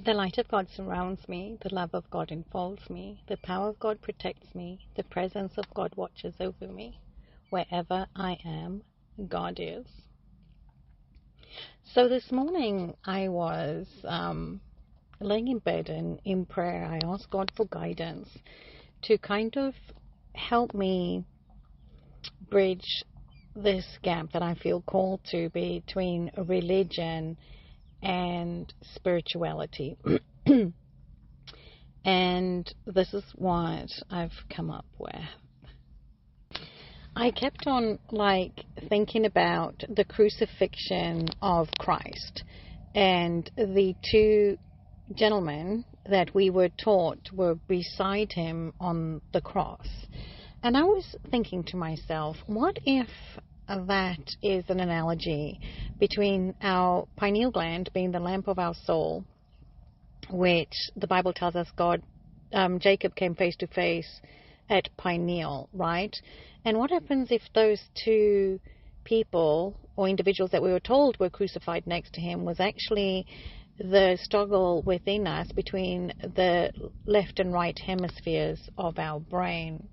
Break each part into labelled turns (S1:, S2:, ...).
S1: The light of God surrounds me, the love of God enfolds me, the power of God protects me, the presence of God watches over me. Wherever I am, God is. So this morning I was laying in bed and in prayer. I asked God for guidance to kind of help me bridge this gap that I feel called to between religion and spirituality. And this is what I've come up with. I kept on thinking about the crucifixion of Christ and the two gentlemen that we were taught were beside him on the cross. And I was thinking to myself, what if that is an analogy between our pineal gland being the lamp of our soul, which the Bible tells us Jacob came face to face at Pineal, right? And what happens if those two people or individuals that we were told were crucified next to him was actually the struggle within us between the left and right hemispheres of our brain?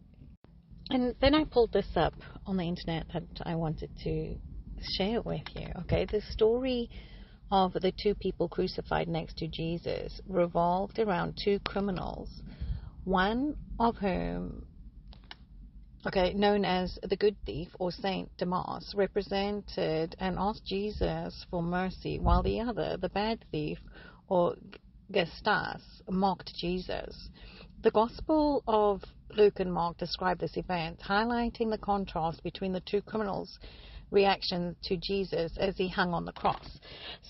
S1: And then I pulled this up on the internet that I wanted to share with you. Okay, the story of the two people crucified next to Jesus revolved around two criminals, one of whom, known as the good thief or Saint Demas, represented and asked Jesus for mercy, while the other, the bad thief or Gestas, mocked Jesus. The Gospel of Luke and Mark describe this event, highlighting the contrast between the two criminals' reaction to Jesus as he hung on the cross.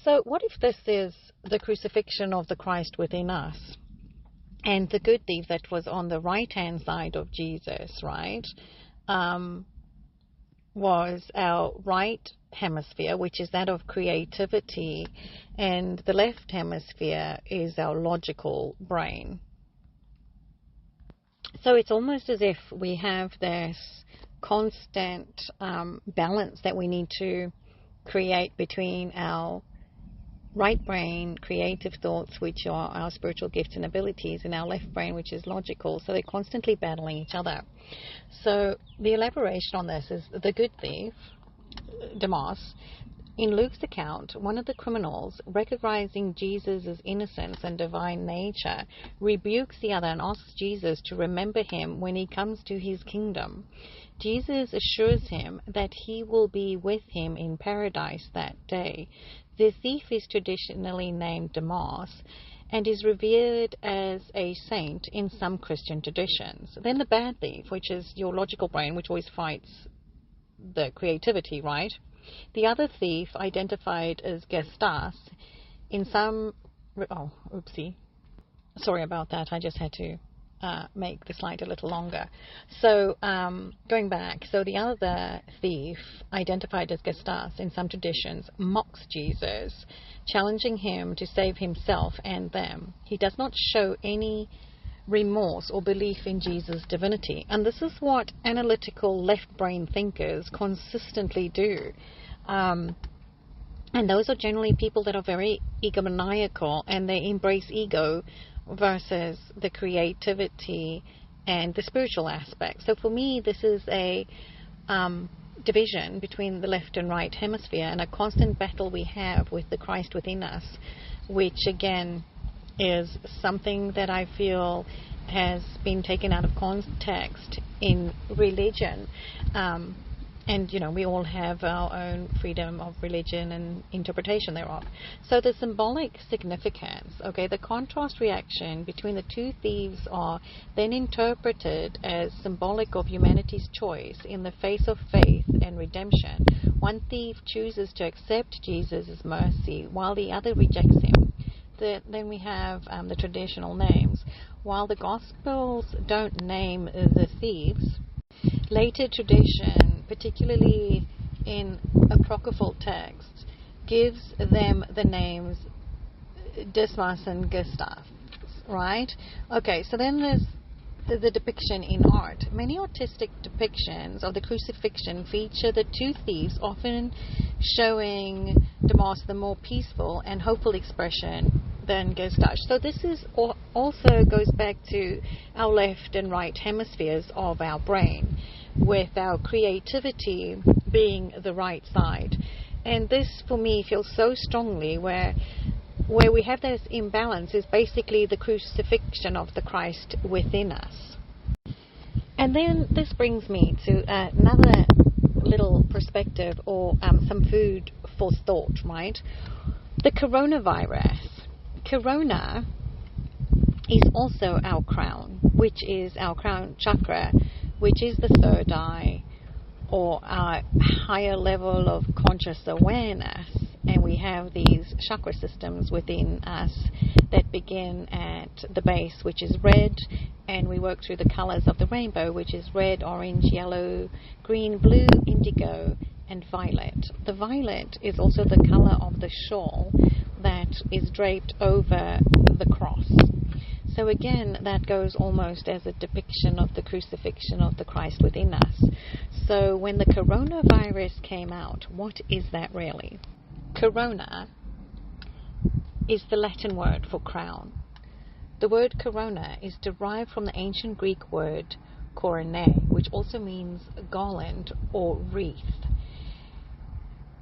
S1: So what if this is the crucifixion of the Christ within us? And the good thief that was on the right-hand side of Jesus, right, was our right hemisphere, which is that of creativity, and the left hemisphere is our logical brain. So it's almost as if we have this constant balance that we need to create between our right brain, creative thoughts, which are our spiritual gifts and abilities, and our left brain, which is logical. So they're constantly battling each other. So the elaboration on this is the good thief, Demas, in Luke's account, one of the criminals, recognizing Jesus' innocence and divine nature, rebukes the other and asks Jesus to remember him when he comes to his kingdom. Jesus assures him that he will be with him in paradise that day. The thief is traditionally named Demas and is revered as a saint in some Christian traditions. Then the bad thief, which is your logical brain, which always fights the creativity, right? The other thief, identified as Gestas, in some... Oh, oopsie. Sorry about that. I just had to make the slide a little longer. So, going back. So the other thief, identified as Gestas in some traditions, mocks Jesus, challenging him to save himself and them. He does not show any remorse or belief in Jesus' divinity. And this is what analytical left-brain thinkers consistently do. And those are generally people that are very egomaniacal, and they embrace ego versus the creativity and the spiritual aspect. So for me, this is a division between the left and right hemisphere, and a constant battle we have with the Christ within us, which again is something that I feel has been taken out of context in religion. And, we all have our own freedom of religion and interpretation thereof. So the symbolic significance, the contrast reaction between the two thieves are then interpreted as symbolic of humanity's choice in the face of faith and redemption. One thief chooses to accept Jesus' mercy while the other rejects him. Then we have the traditional names. While the Gospels don't name the thieves, later tradition, particularly in apocryphal texts, gives them the names Dismas and Gestas, right? So then there's the depiction in art. Many artistic depictions of the crucifixion feature the two thieves, often showing Demas the more peaceful and hopeful expression, then gets touched. So this is also goes back to our left and right hemispheres of our brain, with our creativity being the right side. And this, for me, feels so strongly where we have this imbalance is basically the crucifixion of the Christ within us. And then this brings me to another little perspective, or some food for thought, right? The coronavirus. Corona is also our crown, which is our crown chakra, which is the third eye, or our higher level of conscious awareness. And we have these chakra systems within us that begin at the base, which is red, and we work through the colors of the rainbow, which is red, orange, yellow, green, blue, indigo, and violet. The violet is also the color of the shawl that is draped over the cross. So again, that goes almost as a depiction of the crucifixion of the Christ within us. So when the coronavirus came out, what is that really? Corona is the Latin word for crown. The word corona is derived from the ancient Greek word coronae, which also means garland or wreath.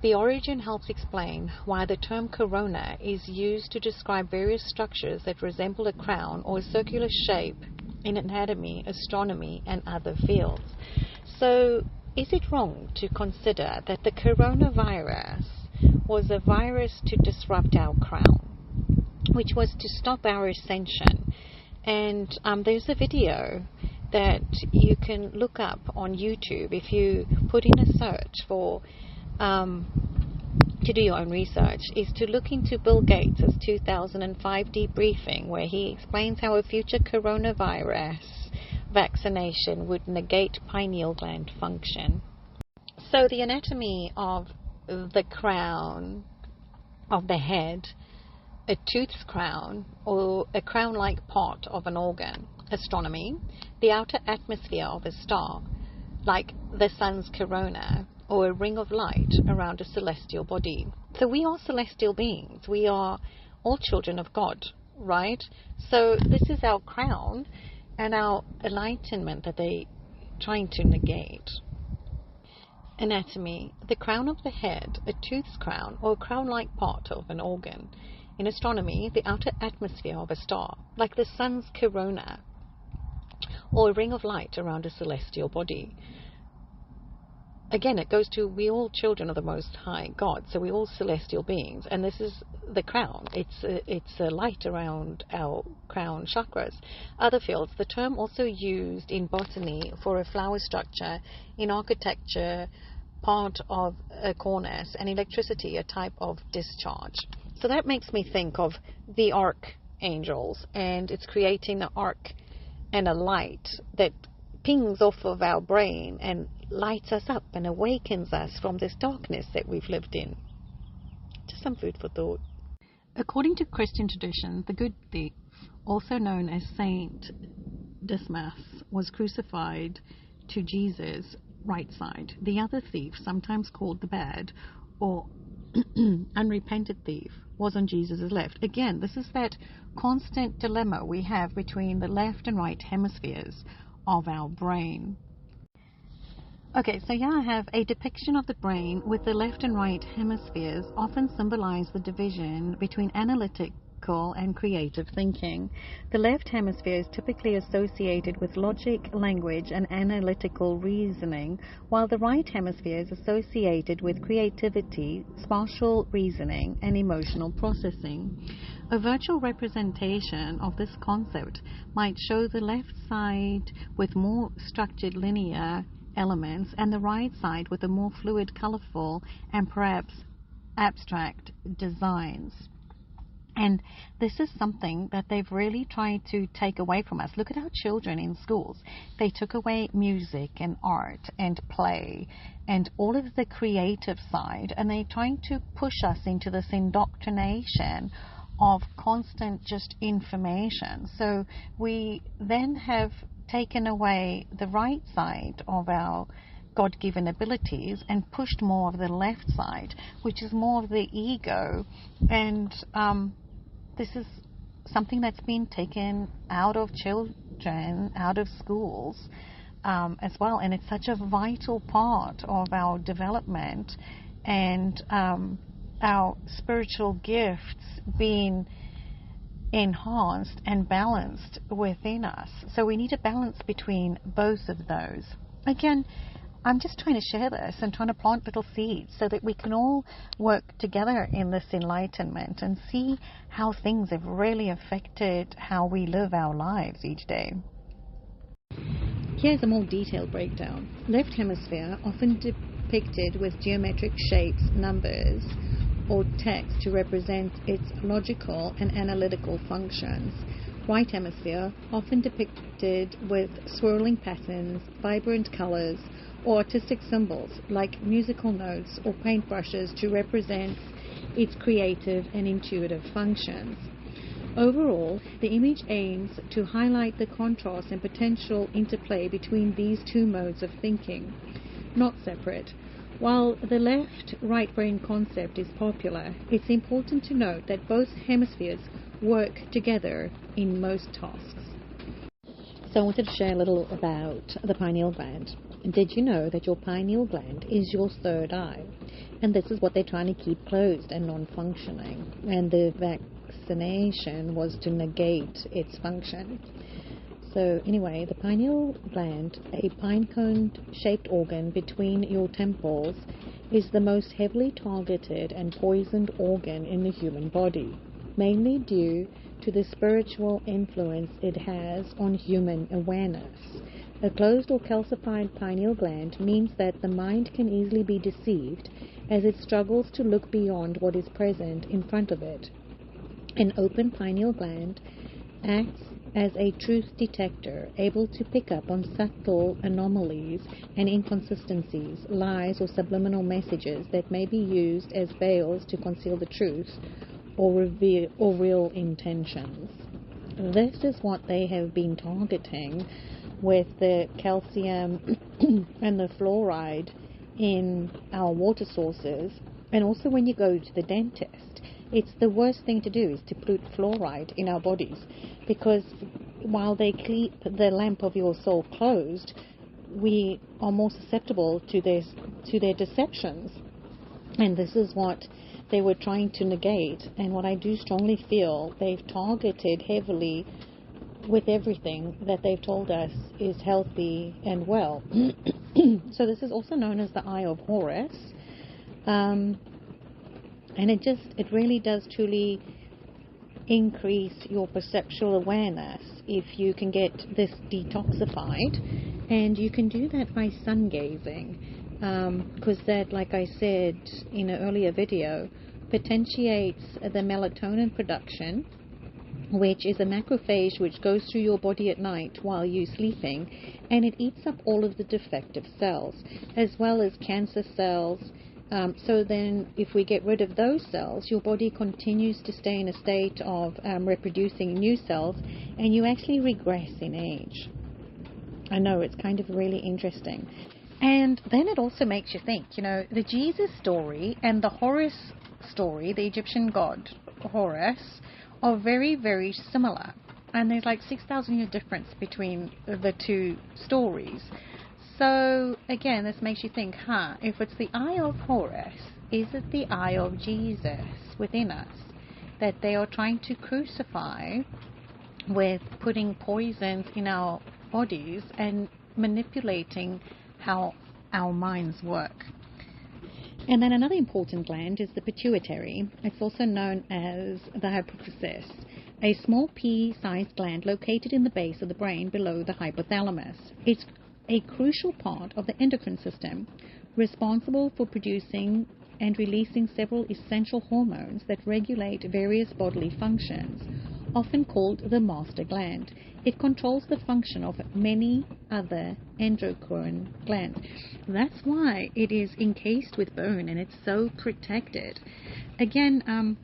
S1: The origin helps explain why the term corona is used to describe various structures that resemble a crown or a circular shape in anatomy, astronomy, and other fields. So, is it wrong to consider that the coronavirus was a virus to disrupt our crown, which was to stop our ascension? And there's a video that you can look up on YouTube if you put in a search for to do your own research, is to look into Bill Gates' 2005 debriefing, where he explains how a future coronavirus vaccination would negate pineal gland function. So the anatomy of the crown of the head, a tooth's crown, or a crown-like part of an organ. Astronomy, the outer atmosphere of a star, like the sun's corona, or a ring of light around a celestial body. So we are celestial beings. We are all children of God, right? So this is our crown and our enlightenment that they're trying to negate. Anatomy, the crown of the head, a tooth's crown, or a crown-like part of an organ. In astronomy, the outer atmosphere of a star, like the sun's corona, or a ring of light around a celestial body. Again, it goes to, we all children of the Most High God, so we're all celestial beings, and this is the crown. It's a light around our crown chakras. Other fields, the term also used in botany for a flower structure, in architecture, part of a cornice, and electricity, a type of discharge. So that makes me think of the archangels, and it's creating an arc and a light that pings off of our brain and lights us up and awakens us from this darkness that we've lived in. Just some food for thought. According to Christian tradition, the good thief, also known as Saint Dismas, was crucified to Jesus' right side. The other thief, sometimes called the bad or unrepentant thief, was on Jesus' left. Again, this is that constant dilemma we have between the left and right hemispheres of our brain. Okay, so here I have a depiction of the brain with the left and right hemispheres often symbolize the division between analytical and creative thinking. The left hemisphere is typically associated with logic, language, and analytical reasoning, while the right hemisphere is associated with creativity, spatial reasoning, and emotional processing. A virtual representation of this concept might show the left side with more structured linear elements and the right side with a more fluid, colorful, and perhaps abstract designs. And this is something that they've really tried to take away from us. Look at our children in schools. They took away music and art and play and all of the creative side, and they're trying to push us into this indoctrination of constant just information. So we then have taken away the right side of our God-given abilities and pushed more of the left side, which is more of the ego and this is something that's been taken out of children, out of schools as well, and it's such a vital part of our development and our spiritual gifts being enhanced and balanced within us. So we need a balance between both of those. Again, I'm just trying to share this and trying to plant little seeds so that we can all work together in this enlightenment and see how things have really affected how we live our lives each day. Here's a more detailed breakdown. Left hemisphere, often depicted with geometric shapes, numbers, or text to represent its logical and analytical functions. Right hemisphere, often depicted with swirling patterns, vibrant colors, or artistic symbols like musical notes or paintbrushes to represent its creative and intuitive functions. Overall, the image aims to highlight the contrast and potential interplay between these two modes of thinking, not separate. While the left-right brain concept is popular, it's important to note that both hemispheres work together in most tasks. So I wanted to share a little about the pineal gland. Did you know that your pineal gland is your third eye? And this is what they're trying to keep closed and non-functioning. And the vaccination was to negate its function. So anyway, the pineal gland, a pine cone-shaped organ between your temples, is the most heavily targeted and poisoned organ in the human body, mainly due to the spiritual influence it has on human awareness. A closed or calcified pineal gland means that the mind can easily be deceived as it struggles to look beyond what is present in front of it. An open pineal gland acts as a truth detector, able to pick up on subtle anomalies and inconsistencies, lies or subliminal messages that may be used as veils to conceal the truth or reveal real intentions. This is what they have been targeting with the calcium and the fluoride in our water sources, and also when you go to the dentist. It's the worst thing to do is to put fluoride in our bodies, because while they keep the lamp of your soul closed, we are more susceptible to their deceptions. And this is what they were trying to negate, and what I do strongly feel they've targeted heavily with everything that they've told us is healthy and well. So this is also known as the Eye of Horus. And it really does truly increase your perceptual awareness if you can get this detoxified, and you can do that by sun gazing, because that, like I said in an earlier video, potentiates the melatonin production, which is a macrophage which goes through your body at night while you're sleeping, and it eats up all of the defective cells as well as cancer cells. So then if we get rid of those cells, your body continues to stay in a state of reproducing new cells, and you actually regress in age. I know, it's kind of really interesting. And then it also makes you think, the Jesus story and the Horus story, the Egyptian god Horus, are very, very similar. And there's like 6,000 year difference between the two stories. So, again, this makes you think, if it's the Eye of Horus, is it the Eye of Jesus within us that they are trying to crucify with putting poisons in our bodies and manipulating how our minds work? And then another important gland is the pituitary. It's also known as the hypophysis, a small pea-sized gland located in the base of the brain below the hypothalamus. It's a crucial part of the endocrine system, responsible for producing and releasing several essential hormones that regulate various bodily functions, often called the master gland. It controls the function of many other endocrine glands. That's why it is encased with bone and it's so protected. Again,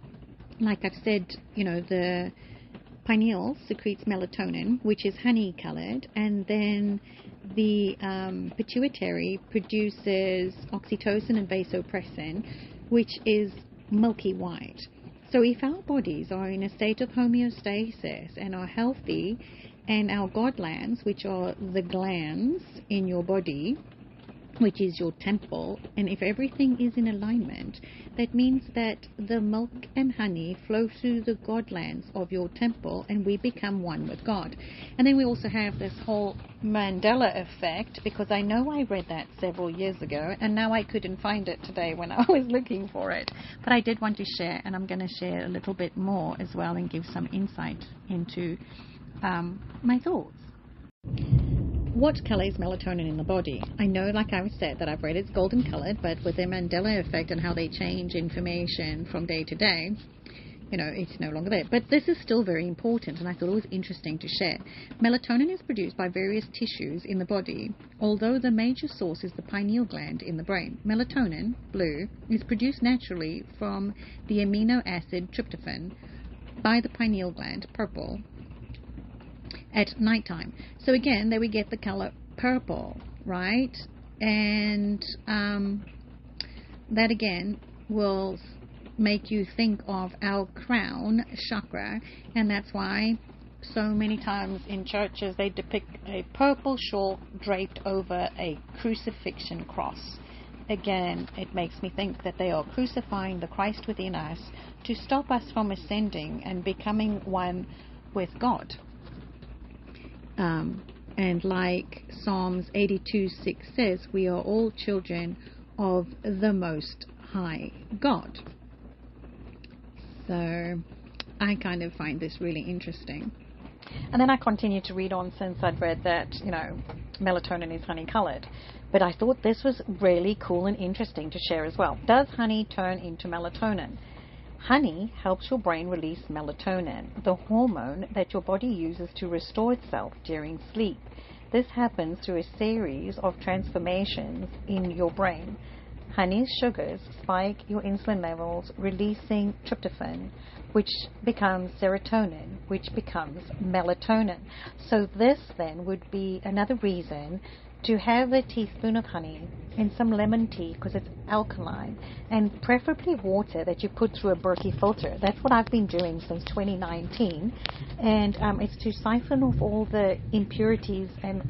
S1: like I've said, the pineal secretes melatonin, which is honey-colored, and then the pituitary produces oxytocin and vasopressin, which is milky white.
S2: So if our bodies are in a state of homeostasis and are healthy, and our God glands, which are the glands in your body, which is your temple, and if everything is in alignment, that means that the milk and honey flow through the God glands of your temple, and we become one with God. And then we also have this whole Mandela effect, because I know I read that several years ago, and now I couldn't find it today when I was looking for it. But I did want to share, and I'm going to share a little bit more as well and give some insight into my thoughts. What colour is melatonin in the body? I know, like I said, that I've read it's golden coloured, but with the Mandela effect and how they change information from day to day, it's no longer there. But this is still very important, and I thought it was interesting to share. Melatonin is produced by various tissues in the body, although the major source is the pineal gland in the brain. Melatonin, blue, is produced naturally from the amino acid tryptophan by the pineal gland, purple, at nighttime. So again, there we get the color purple, right? And that again will make you think of our crown chakra, and that's why so many times in churches they depict a purple shawl draped over a crucifixion cross. Again, it makes me think that they are crucifying the Christ within us to stop us from ascending and becoming one with God. And like Psalms 82:6 says, we are all children of the Most High God. So I kind of find this really interesting. And then I continued to read on, since I'd read that, melatonin is honey-colored. But I thought this was really cool and interesting to share as well. Does honey turn into melatonin? Honey helps your brain release melatonin, the hormone that your body uses to restore itself during sleep. This happens through a series of transformations in your brain. Honey's sugars spike your insulin levels, releasing tryptophan, which becomes serotonin, which becomes melatonin. So this then would be another reason to have a teaspoon of honey and some lemon tea, because it's alkaline, and preferably water that you put through a Berkey filter. That's what I've been doing since 2019, and it's to siphon off all the impurities and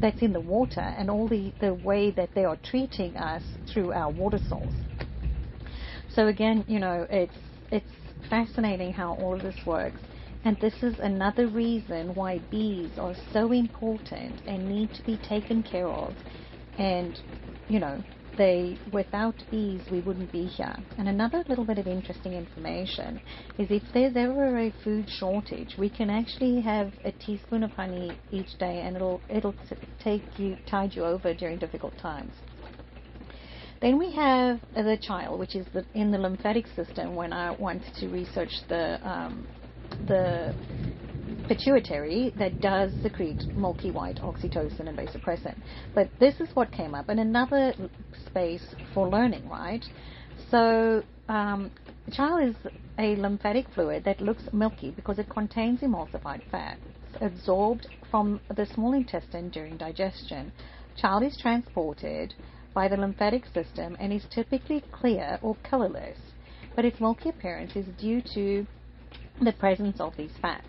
S2: that's in the water, and all the way that they are treating us through our water source. So again, it's fascinating how all of this works. And this is another reason why bees are so important and need to be taken care of. And, without bees, we wouldn't be here. And another little bit of interesting information is if there's ever a food shortage, we can actually have a teaspoon of honey each day, and it'll tide you over during difficult times. Then we have the chyle, which is in the lymphatic system. When I wanted to research the pituitary that does secrete milky white oxytocin and vasopressin. But this is what came up, and another space for learning, right? So chyle is a lymphatic fluid that looks milky because it contains emulsified fats absorbed from the small intestine during digestion. Chyle is transported by the lymphatic system and is typically clear or colorless, but its milky appearance is due to the presence of these fats.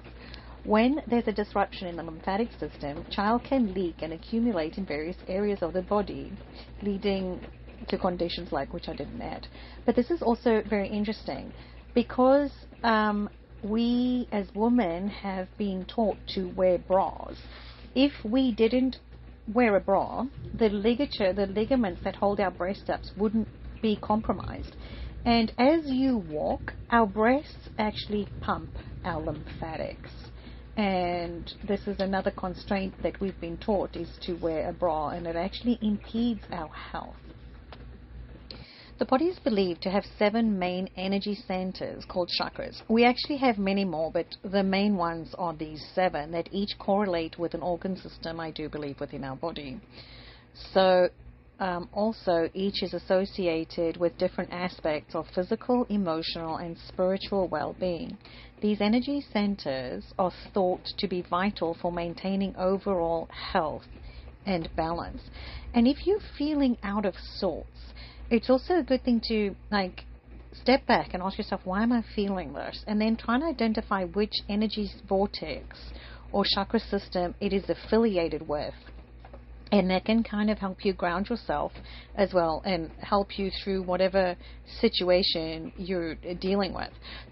S2: When there's a disruption in the lymphatic system, chyle can leak and accumulate in various areas of the body, leading to conditions like, which I didn't add. But this is also very interesting because we as women have been taught to wear bras. If we didn't wear a bra, the ligaments that hold our breasts up wouldn't be compromised. And as you walk, our breasts actually pump our lymphatics. And this is another constraint that we've been taught, is to wear a bra, and it actually impedes our health. The body is believed to have 7 main energy centers called chakras. We actually have many more, but the main ones are these 7 that each correlate with an organ system, I do believe, within our body. So also, each is associated with different aspects of physical, emotional, and spiritual well-being. These energy centers are thought to be vital for maintaining overall health and balance. And if you're feeling out of sorts, it's also a good thing to step back and ask yourself, why am I feeling this? And then try and identify which energy vortex or chakra system it is affiliated with. And that can kind of help you ground yourself as well and help you through whatever situation you're dealing with.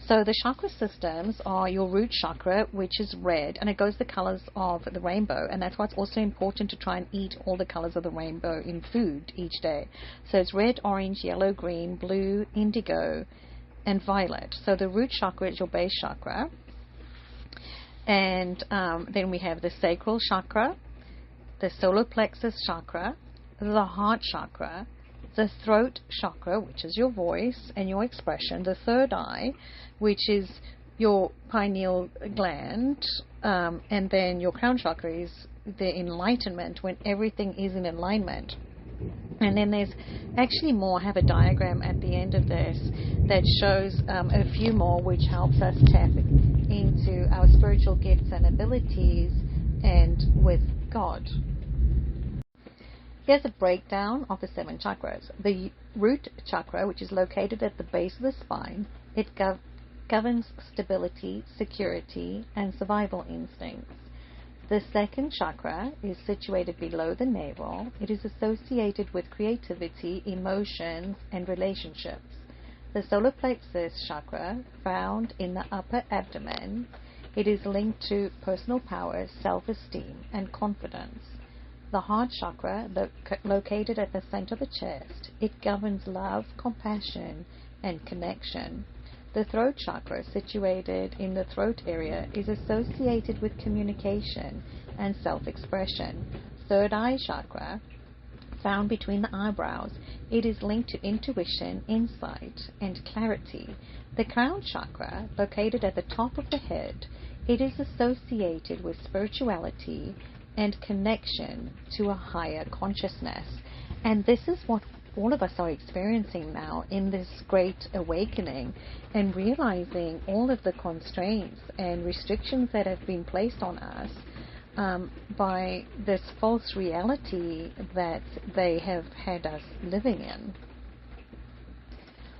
S2: So the chakra systems are your root chakra, which is red, and it goes the colors of the rainbow. And that's why it's also important to try and eat all the colors of the rainbow in food each day. So it's red, orange, yellow, green, blue, indigo, and violet. So the root chakra is your base chakra. And then we have the sacral chakra, the solar plexus chakra, the heart chakra, the throat chakra, which is your voice and your expression, the third eye, which is your pineal gland, and then your crown chakra is the enlightenment, when everything is in alignment. And then there's actually more. I have a diagram at the end of this that shows a few more, which helps us tap into our spiritual gifts and abilities and with God. Here's a breakdown of the 7 chakras. The root chakra, which is located at the base of the spine, it governs stability, security, and survival instincts. The second chakra is situated below the navel. It is associated with creativity, emotions, and relationships. The solar plexus chakra, found in the upper abdomen, it is linked to personal power, self-esteem, and confidence. The heart chakra, located at the center of the chest, it governs love, compassion, and connection. The throat chakra, situated in the throat area, is associated with communication and self-expression. Third eye chakra, found between the eyebrows, it is linked to intuition, insight, and clarity. The crown chakra, located at the top of the head, it is associated with spirituality and connection to a higher consciousness. And this is what all of us are experiencing now in this great awakening, and realizing all of the constraints and restrictions that have been placed on us by this false reality that they have had us living in.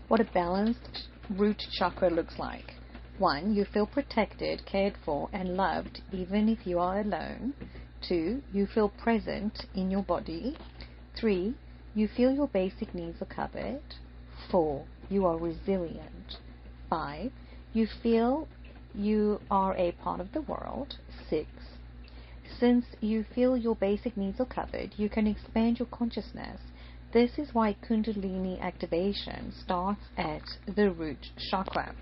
S2: What a balanced root chakra looks like. 1, you feel protected, cared for, and loved even if you are alone. 2, you feel present in your body. 3, you feel your basic needs are covered. 4, you are resilient. 5, you feel you are a part of the world. 6, since you feel your basic needs are covered, you can expand your consciousness. This is why Kundalini activation starts at the root chakra.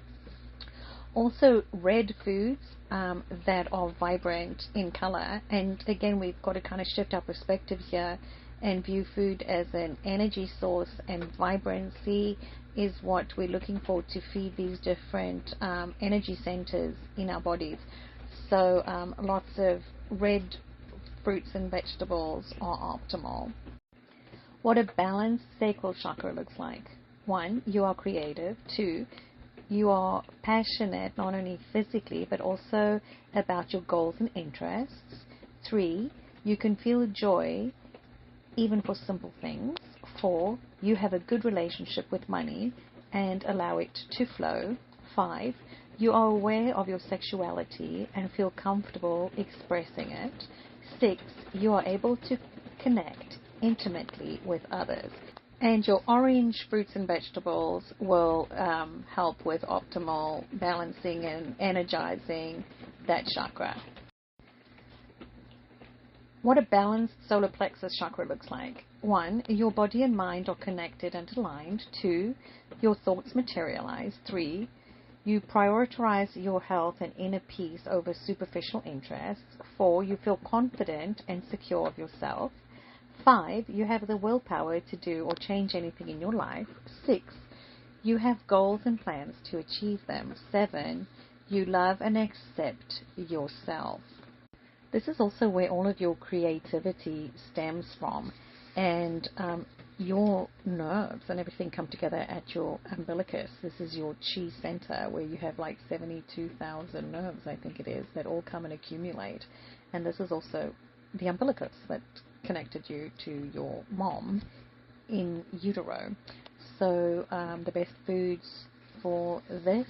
S2: Also, red foods that are vibrant in color, and again, we've got to kind of shift our perspective here and view food as an energy source, and vibrancy is what we're looking for to feed these different energy centers in our bodies. So lots of red fruits and vegetables are optimal. What a balanced sacral chakra looks like. 1, you are creative. 2, you are passionate not only physically but also about your goals and interests. 3, you can feel joy even for simple things. 4, you have a good relationship with money and allow it to flow. 5, you are aware of your sexuality and feel comfortable expressing it. 6, you are able to connect intimately with others. And your orange fruits and vegetables will help with optimal balancing and energizing that chakra. What a balanced solar plexus chakra looks like. 1, your body and mind are connected and aligned. 2, your thoughts materialize. 3, you prioritize your health and inner peace over superficial interests. 4, you feel confident and secure of yourself. 5, you have the willpower to do or change anything in your life. 6, you have goals and plans to achieve them. 7, you love and accept yourself. This is also where all of your creativity stems from, and your nerves and everything come together at your umbilicus. This is your chi center, where you have like 72,000 nerves, I think it is, that all come and accumulate. And this is also the umbilicus that connected you to your mom in utero. So the best foods for this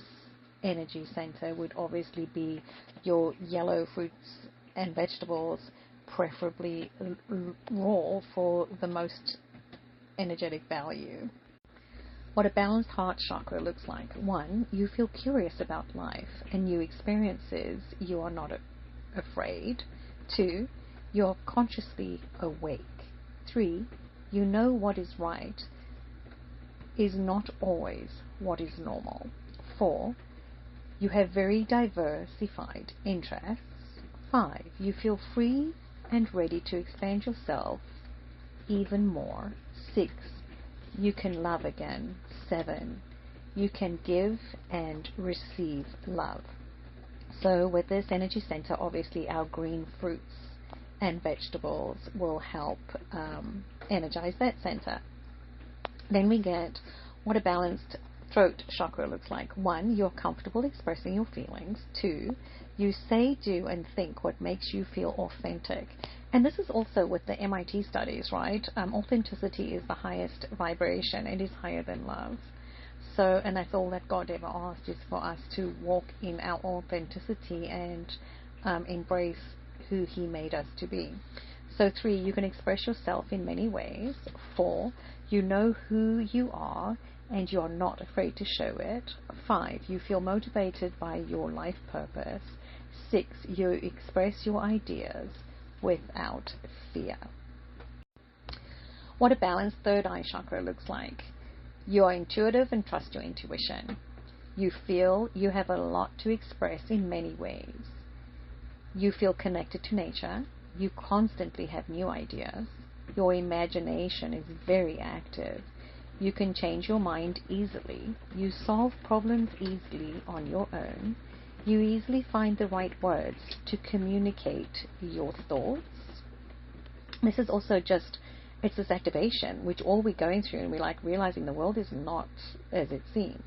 S2: energy center would obviously be your yellow fruits and vegetables, preferably raw for the most energetic value. What a balanced heart chakra looks like. 1, you feel curious about life and new experiences. You are not afraid. 2, you're consciously awake. 3, you know what is right is not always what is normal. 4, you have very diversified interests. 5, you feel free and ready to expand yourself even more. 6, you can love again. 7, you can give and receive love. So with this energy center, obviously our green fruits and vegetables will help energize that center. Then we get what a balanced throat chakra looks like. 1, you're comfortable expressing your feelings. 2, you say, do, and think what makes you feel authentic. And this is also with the MIT studies, right? Authenticity is the highest vibration. It is higher than love. So, and that's all that God ever asked, is for us to walk in our authenticity and embrace who He made us to be. So 3, you can express yourself in many ways. 4, you know who you are and you're not afraid to show it. 5, you feel motivated by your life purpose. 6, you express your ideas without fear. What a balanced third eye chakra looks like. You are intuitive and trust your intuition. You feel you have a lot to express in many ways. You feel connected to nature. You constantly have new ideas. Your imagination is very active. You can change your mind easily. You solve problems easily on your own. You easily find the right words to communicate your thoughts. This is also just, it's this activation, which all we're going through, and we're like realizing the world is not as it seems.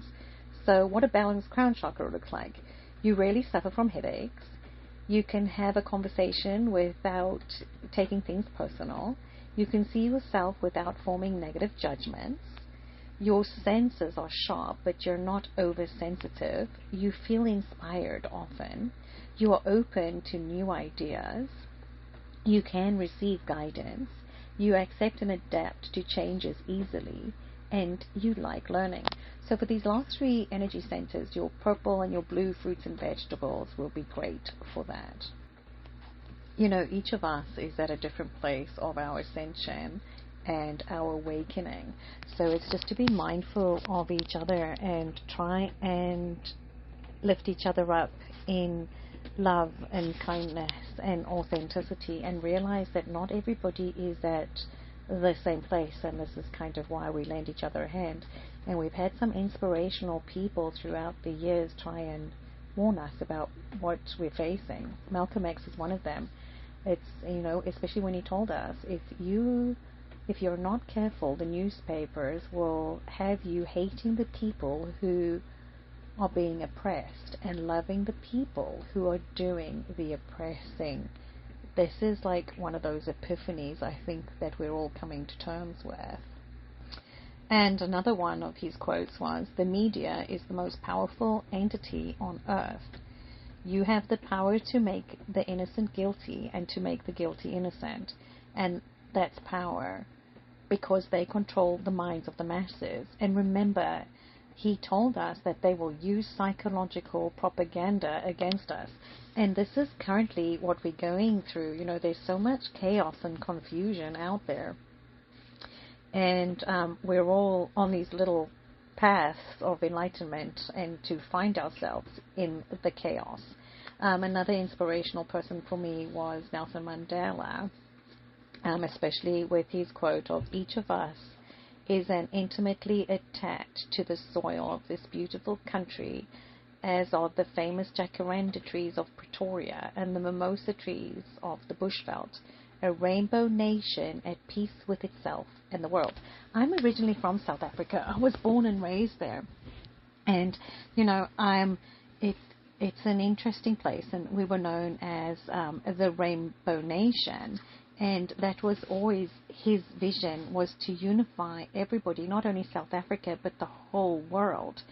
S2: So what a balanced crown chakra looks like. You rarely suffer from headaches. You can have a conversation without taking things personal. You can see yourself without forming negative judgments. Your senses are sharp, but you're not oversensitive. You feel inspired often. You are open to new ideas. You can receive guidance. You accept and adapt to changes easily, and you like learning. So for these last 3 energy centers, your purple and your blue fruits and vegetables will be great for that. You know, each of us is at a different place of our ascension and our awakening. So it's just to be mindful of each other and try and lift each other up in love and kindness and authenticity, and realize that not everybody is at the same place, and this is kind of why we lend each other a hand. And we've had some inspirational people throughout the years try and warn us about what we're facing. Malcolm X is one of them. It's, you know, especially when he told us, if you're not careful, the newspapers will have you hating the people who are being oppressed and loving the people who are doing the oppressing. This is like one of those epiphanies, I think, that we're all coming to terms with. And another one of his quotes was, "The media is the most powerful entity on earth. You have the power to make the innocent guilty and to make the guilty innocent. And that's power, because they control the minds of the masses." And remember, he told us that they will use psychological propaganda against us. And this is currently what we're going through. You know, there's so much chaos and confusion out there. And we're all on these little paths of enlightenment and to find ourselves in the chaos. Another inspirational person for me was Nelson Mandela, especially with his quote of, "Each of us is an intimately attached to the soil of this beautiful country, as are the famous jacaranda trees of Pretoria and the mimosa trees of the bushveld, a rainbow nation at peace with itself and the world." I'm originally from South Africa. I was born and raised there. And, you know, it's an interesting place, and we were known as the Rainbow Nation. And that was always his vision, was to unify everybody, not only South Africa, but the whole world.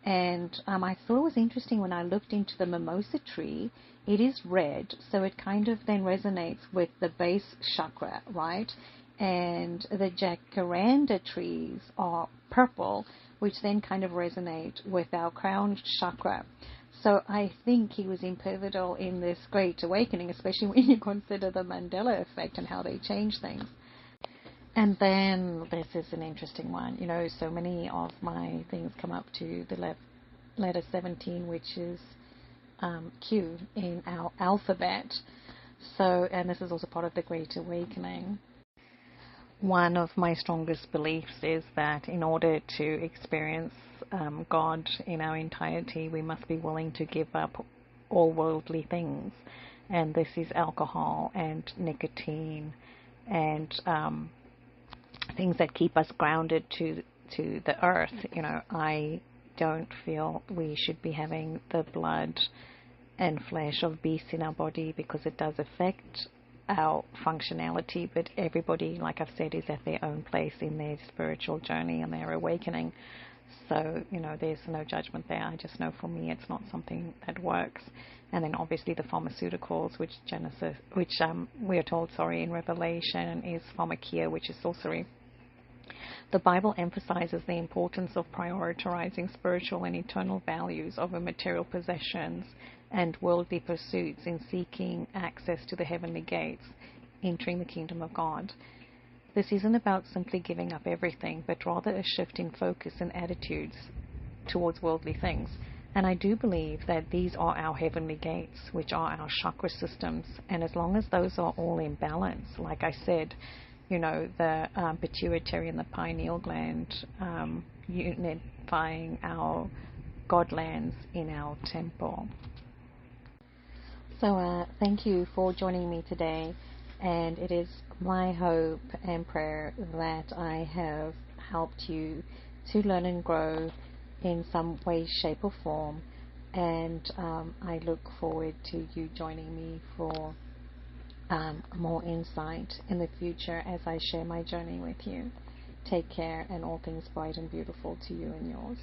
S2: And I thought it was interesting when I looked into the mimosa tree. It is red, so it kind of then resonates with the base chakra, right? And the jacaranda trees are purple, which then kind of resonate with our crown chakra. So I think he was pivotal in this great awakening, especially when you consider the Mandela effect and how they change things. And then this is an interesting one. So many of my things come up to the letter 17, which is Q in our alphabet. So, and this is also part of the Great Awakening. One of my strongest beliefs is that in order to experience God in our entirety, we must be willing to give up all worldly things. And this is alcohol and nicotine and things that keep us grounded to the earth. I don't feel we should be having the blood and flesh of beasts in our body, because it does affect our functionality, but everybody, like I've said, is at their own place in their spiritual journey and their awakening. So, there's no judgment there. I just know for me it's not something that works. And then obviously the pharmaceuticals, which we are told, in Revelation, is pharmakia, which is sorcery. The Bible emphasizes the importance of prioritizing spiritual and eternal values over material possessions and worldly pursuits in seeking access to the heavenly gates, entering the kingdom of God. This isn't about simply giving up everything, but rather a shift in focus and attitudes towards worldly things. And I do believe that these are our heavenly gates, which are our chakra systems. And as long as those are all in balance, like I said, the pituitary and the pineal gland unifying our godlands in our temple. So thank you for joining me today, and it is my hope and prayer that I have helped you to learn and grow in some way, shape or form, and I look forward to you joining me for more insight in the future as I share my journey with you. Take care, and all things bright and beautiful to you and yours.